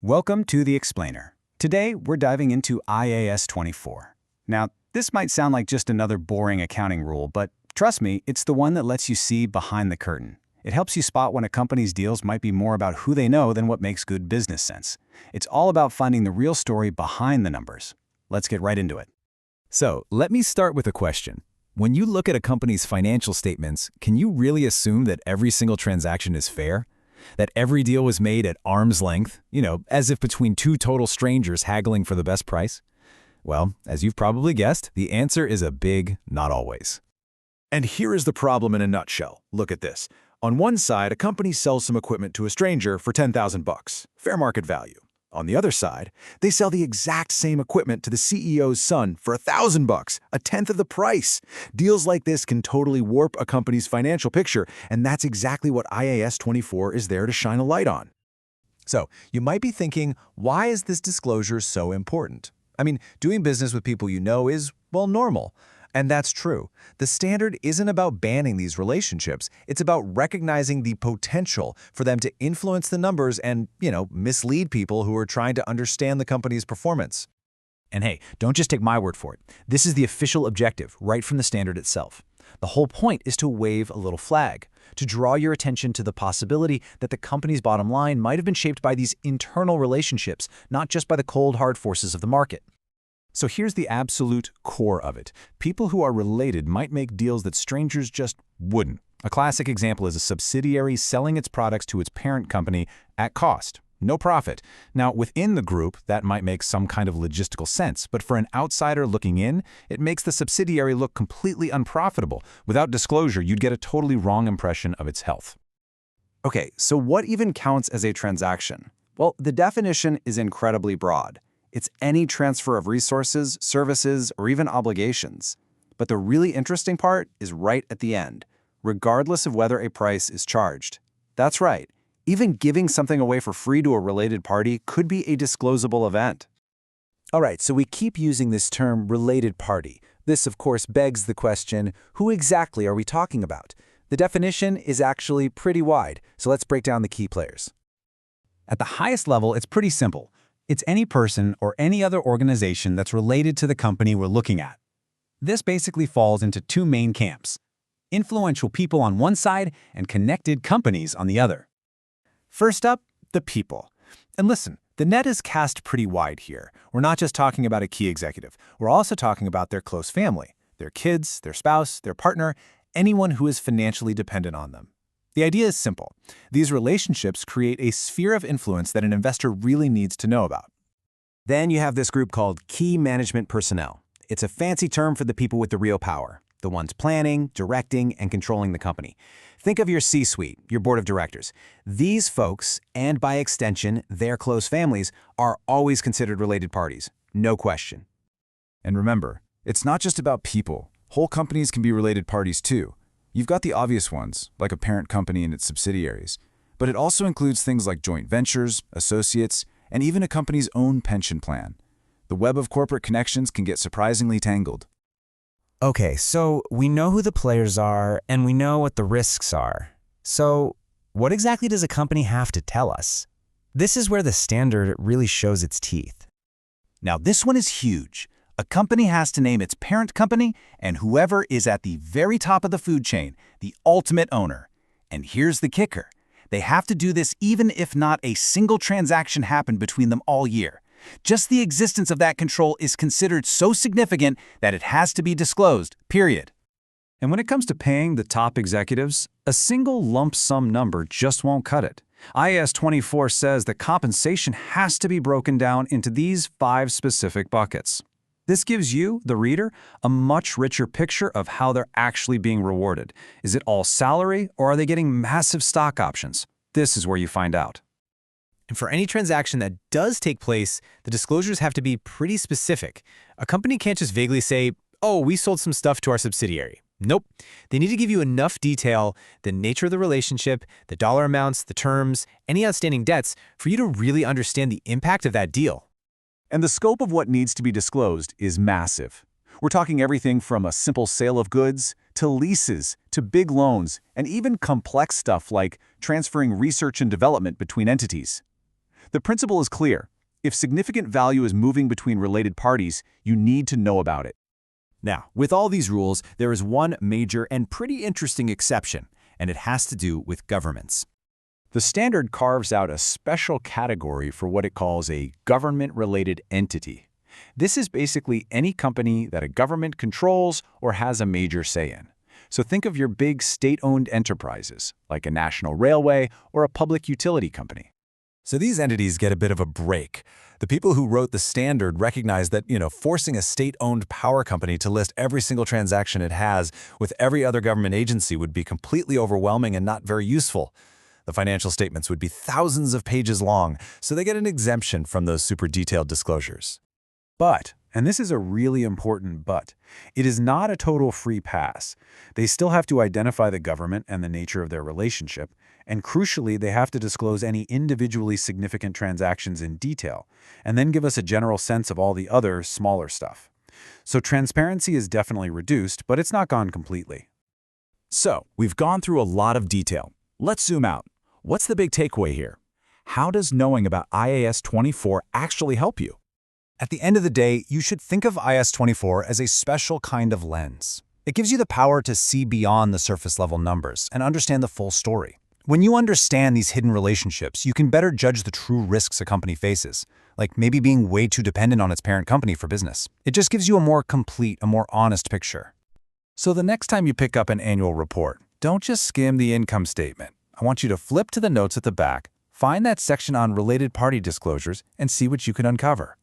Welcome to The Explainer. Today, we're diving into IAS 24. Now, this might sound like just another boring accounting rule, but trust me, it's the one that lets you see behind the curtain. It helps you spot when a company's deals might be more about who they know than what makes good business sense. It's all about finding the real story behind the numbers. Let's get right into it. So, let me start with a question. When you look at a company's financial statements, can you really assume that every single transaction is fair? That every deal was made at arm's length, as if between two total strangers haggling for the best price? Well, as you've probably guessed, the answer is a big not always. And here is the problem in a nutshell. Look at this. On one side, a company sells some equipment to a stranger for $10,000, fair market value. On the other side, they sell the exact same equipment to the CEO's son for $1,000, a tenth of the price. Deals like this can totally warp a company's financial picture, and that's exactly what IAS 24 is there to shine a light on. So, you might be thinking, why is this disclosure so important? I mean, doing business with people you know is, well, normal. And that's true. The standard isn't about banning these relationships. It's about recognizing the potential for them to influence the numbers and, mislead people who are trying to understand the company's performance. And hey, don't just take my word for it. This is the official objective, right from the standard itself. The whole point is to wave a little flag, to draw your attention to the possibility that the company's bottom line might have been shaped by these internal relationships, not just by the cold, hard forces of the market. So here's the absolute core of it. People who are related might make deals that strangers just wouldn't. A classic example is a subsidiary selling its products to its parent company at cost, no profit. Now, within the group, that might make some kind of logistical sense, but for an outsider looking in, it makes the subsidiary look completely unprofitable. Without disclosure, you'd get a totally wrong impression of its health. Okay, so what even counts as a transaction? Well, the definition is incredibly broad. It's any transfer of resources, services, or even obligations. But the really interesting part is right at the end, regardless of whether a price is charged. That's right. Even giving something away for free to a related party could be a disclosable event. All right, so we keep using this term related party. This, of course, begs the question, who exactly are we talking about? The definition is actually pretty wide, so let's break down the key players. At the highest level, it's pretty simple. It's any person or any other organization that's related to the company we're looking at. This basically falls into two main camps: influential people on one side and connected companies on the other. First up, the people. And listen, the net is cast pretty wide here. We're not just talking about a key executive. We're also talking about their close family, their kids, their spouse, their partner, anyone who is financially dependent on them. The idea is simple. These relationships create a sphere of influence that an investor really needs to know about. Then you have this group called key management personnel. It's a fancy term for the people with the real power, the ones planning, directing, and controlling the company. Think of your C-suite, your board of directors. These folks, and by extension, their close families, are always considered related parties, no question. And remember, it's not just about people. Whole companies can be related parties too. You've got the obvious ones, like a parent company and its subsidiaries, but it also includes things like joint ventures, associates, and even a company's own pension plan. The web of corporate connections can get surprisingly tangled. Okay, so we know who the players are, and we know what the risks are. So what exactly does a company have to tell us? This is where the standard really shows its teeth. Now, this one is huge. A company has to name its parent company and whoever is at the very top of the food chain, the ultimate owner. And here's the kicker. They have to do this even if not a single transaction happened between them all year. Just the existence of that control is considered so significant that it has to be disclosed, period. And when it comes to paying the top executives, a single lump sum number just won't cut it. IAS 24 says that compensation has to be broken down into these 5 specific buckets. This gives you, the reader, a much richer picture of how they're actually being rewarded. Is it all salary, or are they getting massive stock options? This is where you find out. And for any transaction that does take place, the disclosures have to be pretty specific. A company can't just vaguely say, oh, we sold some stuff to our subsidiary. Nope. They need to give you enough detail, the nature of the relationship, the dollar amounts, the terms, any outstanding debts, for you to really understand the impact of that deal. And the scope of what needs to be disclosed is massive. We're talking everything from a simple sale of goods, to leases, to big loans, and even complex stuff like transferring research and development between entities. The principle is clear. If significant value is moving between related parties, you need to know about it. Now, with all these rules, there is one major and pretty interesting exception, and it has to do with governments. The standard carves out a special category for what it calls a government-related entity. This is basically any company that a government controls or has a major say in. So think of your big state-owned enterprises, like a national railway or a public utility company. So these entities get a bit of a break. The people who wrote the standard recognize that, forcing a state-owned power company to list every single transaction it has with every other government agency would be completely overwhelming and not very useful. The financial statements would be thousands of pages long, so they get an exemption from those super detailed disclosures. But, and this is a really important but, it is not a total free pass. They still have to identify the government and the nature of their relationship, and crucially, they have to disclose any individually significant transactions in detail, and then give us a general sense of all the other, smaller stuff. So transparency is definitely reduced, but it's not gone completely. So, we've gone through a lot of detail. Let's zoom out. What's the big takeaway here? How does knowing about IAS 24 actually help you? At the end of the day, you should think of IAS 24 as a special kind of lens. It gives you the power to see beyond the surface-level numbers and understand the full story. When you understand these hidden relationships, you can better judge the true risks a company faces, like maybe being way too dependent on its parent company for business. It just gives you a more complete, a more honest picture. So the next time you pick up an annual report, don't just skim the income statement. I want you to flip to the notes at the back, find that section on related party disclosures, and see what you can uncover.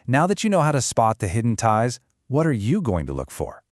Now that you know how to spot the hidden ties, what are you going to look for?